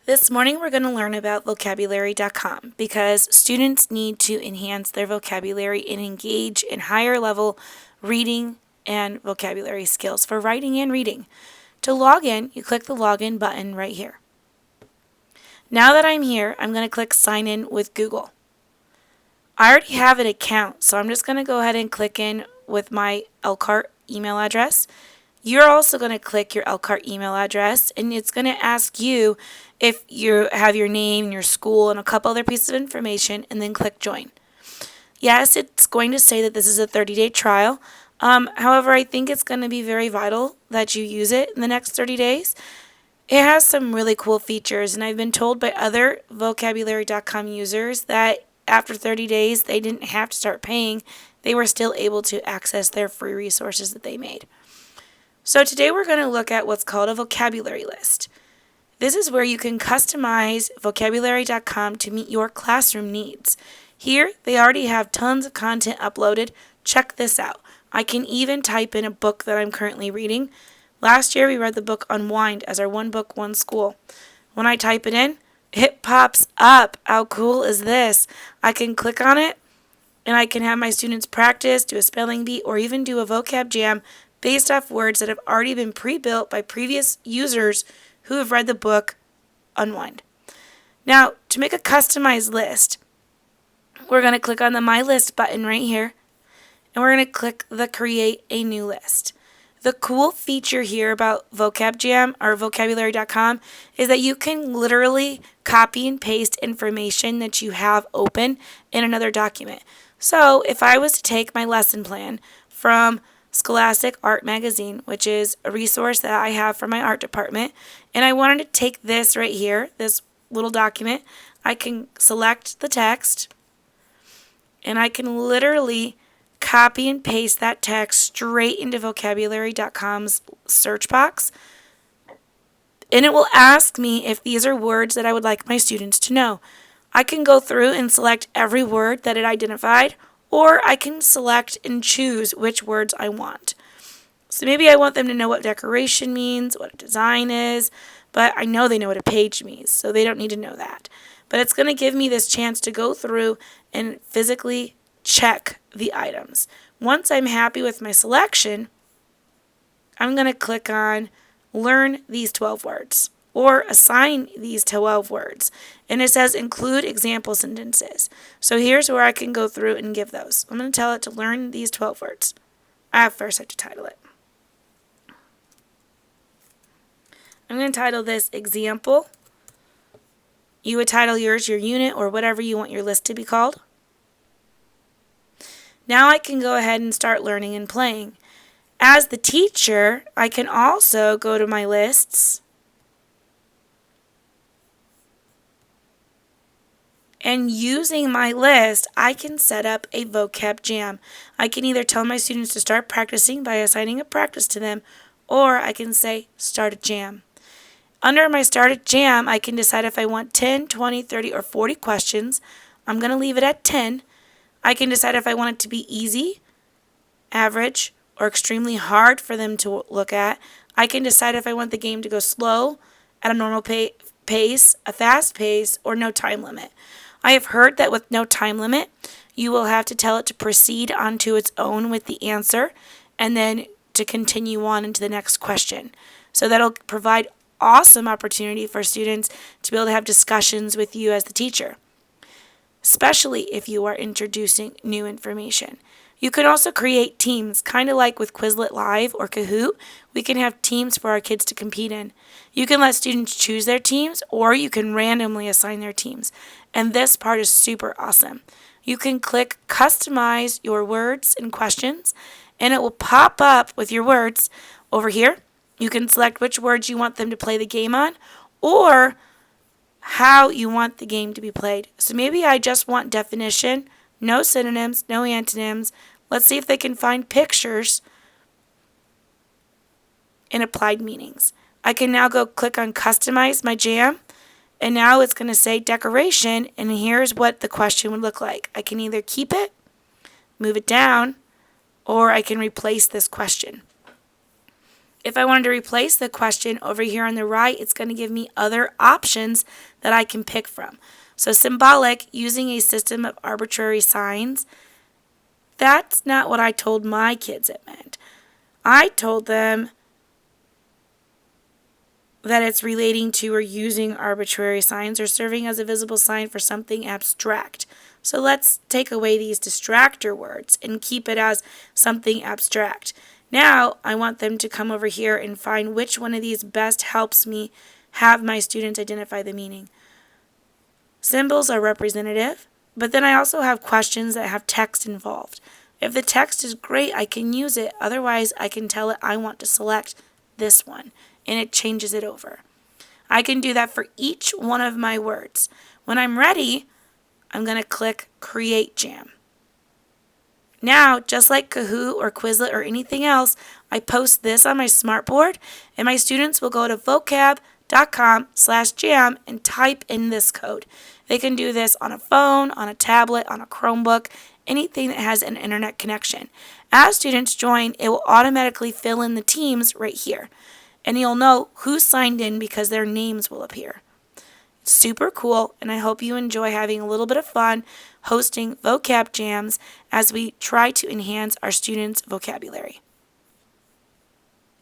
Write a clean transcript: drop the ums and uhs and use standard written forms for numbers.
This morning we're going to learn about vocabulary.com because students need to enhance their vocabulary and engage in higher level reading and vocabulary skills for writing and reading. To log in, you click the login button right here. Now that I'm here, I'm going to click sign in with Google. I already have an account, so I'm just going to go ahead and click in with my Elkhart email address. You're also going to click your Elkhart email address, and it's going to ask you if you have your name, your school, and a couple other pieces of information, and then click join. Yes, it's going to say that this is a 30-day trial. However, I think it's going to be very vital that you use it in the next 30 days. It has some really cool features, and I've been told by other vocabulary.com users that after 30 days, they didn't have to start paying. They were still able to access their free resources that they made. So today we're going to look at what's called a vocabulary list. This is where you can customize vocabulary.com to meet your classroom needs. Here, they already have tons of content uploaded. Check this out. I can even type in a book that I'm currently reading. Last year, we read the book Unwind as our One Book, One School. When I type it in, it pops up. How cool is this? I can click on it, and I can have my students practice, do a spelling bee, or even do a vocab jam based off words that have already been pre-built by previous users who have read the book Unwind. Now, to make a customized list, we're going to click on the My List button right here, and we're going to click the Create a New List. The cool feature here about Vocab Jam or vocabulary.com is that you can literally copy and paste information that you have open in another document. So if I was to take my lesson plan from Scholastic Art Magazine, which is a resource that I have for my art department, and I wanted to take this right here, this little document, I can select the text, and I can literally copy and paste that text straight into vocabulary.com's search box, and it will ask me if these are words that I would like my students to know. I can go through and select every word that it identified, or I can select and choose which words I want. So maybe I want them to know what decoration means, what a design is, but I know they know what a page means, so they don't need to know that. But it's going to give me this chance to go through and physically check the items. Once I'm happy with my selection, I'm going to click on Learn these 12 words or assign these 12 words. And it says include example sentences. So here's where I can go through and give those. I'm going to tell it to learn these 12 words. I first have to title it. I'm going to title this example. You would title yours your unit or whatever you want your list to be called. Now I can go ahead and start learning and playing. As the teacher, I can also go to my lists and using my list, I can set up a vocab jam. I can either tell my students to start practicing by assigning a practice to them, or I can say start a jam. Under my start a jam, I can decide if I want 10, 20, 30, or 40 questions. I'm going to leave it at 10. I can decide if I want it to be easy, average, or extremely hard for them to look at. I can decide if I want the game to go slow, at a normal pace, a fast pace, or no time limit. I have heard that with no time limit, you will have to tell it to proceed onto its own with the answer and then to continue on into the next question. So that'll provide awesome opportunity for students to be able to have discussions with you as the teacher, especially if you are introducing new information. You can also create teams, kind of like with Quizlet Live or Kahoot. We can have teams for our kids to compete in. You can let students choose their teams, or you can randomly assign their teams. And this part is super awesome. You can click Customize Your Words and Questions, and it will pop up with your words over here. You can select which words you want them to play the game on, or how you want the game to be played. So maybe I just want definition, no synonyms, no antonyms. Let's see if they can find pictures and applied meanings. I can now go click on Customize My Jam, and now it's going to say decoration, and here's what the question would look like. I can either keep it, move it down, or I can replace this question. If I wanted to replace the question over here on the right, it's going to give me other options that I can pick from. So symbolic, using a system of arbitrary signs, that's not what I told my kids it meant. I told them that it's relating to or using arbitrary signs or serving as a visible sign for something abstract. So let's take away these distractor words and keep it as something abstract. Now I want them to come over here and find which one of these best helps me have my students identify the meaning. Symbols are representative, but then I also have questions that have text involved. If the text is great, I can use it. Otherwise, I can tell it I want to select this one, and it changes it over. I can do that for each one of my words. When I'm ready, I'm going to click Create Jam. Now, just like Kahoot or Quizlet or anything else, I post this on my smartboard, and my students will go to vocab.com/jam and type in this code. They can do this on a phone, on a tablet, on a Chromebook, anything that has an internet connection. As students join, it will automatically fill in the teams right here, and you'll know who signed in because their names will appear. Super cool, and I hope you enjoy having a little bit of fun hosting vocab jams as we try to enhance our students' vocabulary.